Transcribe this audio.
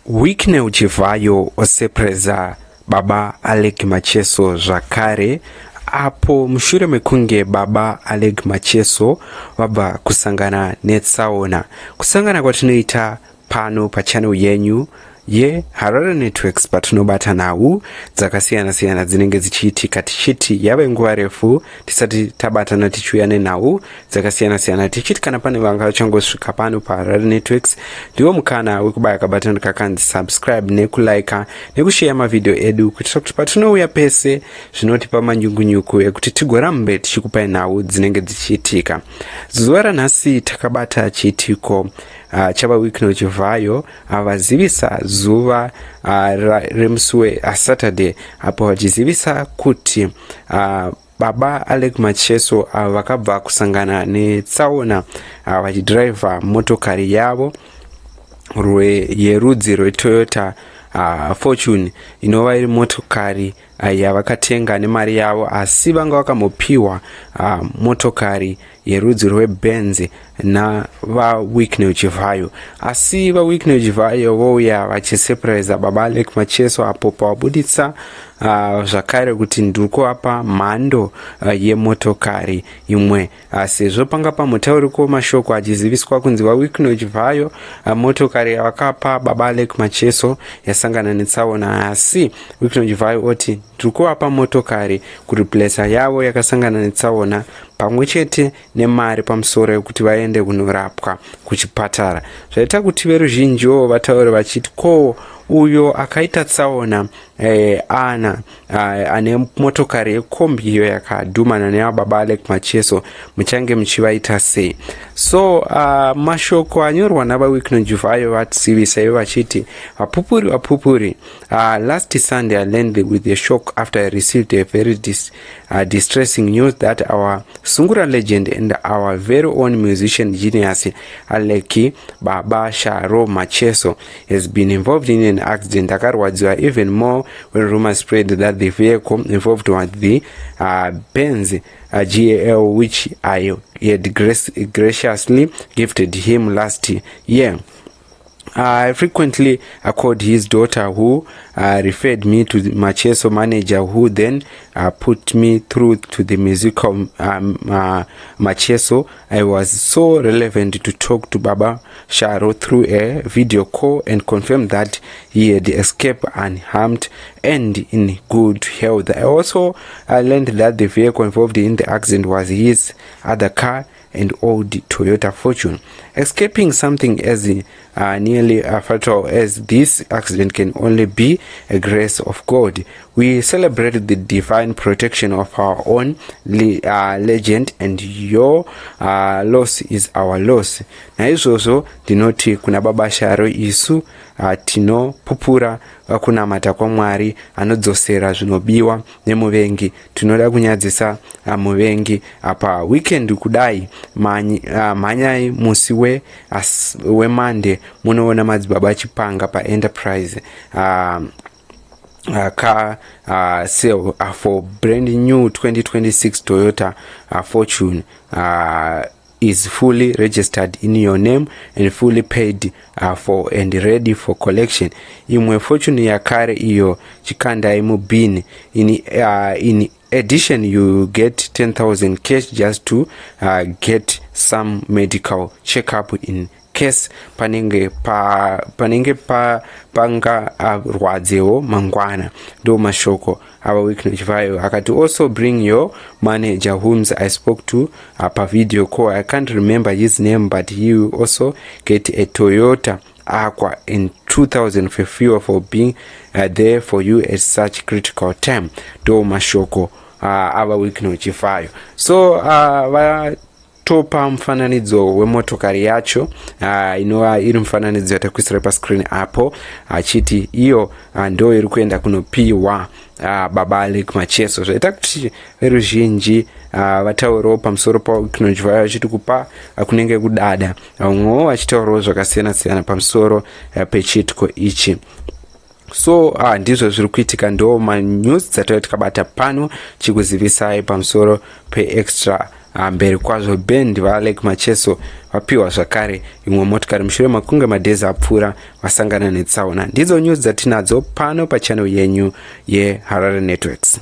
Wicknel Chivhayo osepreza Baba Aleck Macheso zvakare apo mushure mekunge Baba Aleck Macheso vabva kusangana netsaona. Kusangana kwatinoita pano pachannel yenyu Harare Networks patinobata nhau dzakasiyana siyana dzinenge dzichiitika tichiti yave nguva refu tisati tabatana tichiuya nenhau dzakasiyana siyana tichiti kana pane vanga vachangosvika pano paHarare Networks ndiwo mukana wekubaya kabatani kakanzi subscribe nekulike nekushare mavideo edu kuitira kuti patinouya pese zvinotipa manyungunyuku ekuti tigorambe tichikupai nhau dzinenge dzichiitika. Zuva ranhasi takabata chiitiko chava Wicknel Chivhayo avazivisa zuva remusi weSaturday apo vachizivisa kuti Baba Aleck Macheso vakabva kusangana netsaona vachidhiraivha motokari yavo yerudzi rweToyota Fortune inova iri motokari yavakatenga nemari yavo, asi vanga vakamopiwa motokari yerudzi rweBenz navaWicknel Chivhayo. Asi vaWicknel Chivhayo vouya vachisurprise Baba Aleck Macheso apo pavabuditsa zvakare kuti ndikuapa mhando yemotokari imwe, sezvo panga pamotauriko mashoko achiziviswa kunzi vaWicknel Chivhayo motokari yavakapa Baba Aleck Macheso yasangana netsaona, asi Wicknel Chivhayo oti ndikuapa motokari kuReplacer yavo yakasangana netsaona pamwe chete nemari pamusoro yekuti vaende kunorapwa kuchipatara. Zvaita kuti veruzhinjiwo vataure vachiti ko uyo akaita tsaona ane motokari yekombi iyo yakadhumana neyaBaba Aleck Macheso muchange muchivaita sei? So mashoko anyorwa navaWicknel Chivhayo vatsivisa ivo vachiti vapupuri last Sunday I landed with a shock after I received a very distressing news that our Sungura legend and our very own musician genius Aleck Baba Sharo Macheso has been involved in an accident. Akarwadziwa even more when rumors spread that the vehicle involved was the Benz GAL, which I had graciously gifted him last year. I frequently called his daughter, who referred me to the Macheso manager, who then put me through to the musical Macheso. I was so relevant to talk to Baba Sharo through a video call and confirmed that he had escaped unharmed and in good health. I also learned that the vehicle involved in the accident was his other car, an old Toyota Fortune. Escaping something as nearly fatal as this accident can only be a grace of God. We celebrate the divine protection of our own legend, and your loss is our loss. Naizvozvo ndinoti kuna Baba Sharo isu tinopupura kunamata kwaMwari anodzosera zvinobiwa nemuvengi. Tinoda kunyadzisa muvengi apa weekend kudai mhanyai musi weMonday munoona madzibaba achipanga paEnterprise car sale for brand new 2026 Toyota Fortune is fully registered in your name and fully paid for and ready for collection. Imwe Fortune yakare iyo chikandai mubini. In addition, you get 10,000 cash just to get some medical checkup in case panenge panga rwadzewo mangwana. Ndo mashoko ava Wicknel Chivhayo akati also bring your manager whom I spoke to pa video call. I can't remember his name, but he will also get a Toyota Aqua in 2000 for being there for you at such critical time. Ndo mashoko ava Wicknel Chivhayo. So topa mfananidzo wemotokari yacho inova iri mfananidzo yatakuisira pascreen apo achiti iyo ndo iri kuenda kunopiwa Baba Aleck Macheso. Zvaita kuti veruzhinji vataurawo pamusoro paWicknel Chivhayo vachiti kupa kunenge kudada, vamwewo vachitaurawo zvakasiyana siyana pamusoro pechiitiko ichi. So ndizvo zviri kuitika, ndo manews dzatauya tikabata pano chikuzivisai pamusoro peExtra. Mberi kwazvo band vaAleck Macheso vapiwa zvakare imwe motikari mushure makunge madhezi apfuura vasangana netsaona. Ndidzo news dzatinadzo pano pachannel yenyu yeHarare Networks.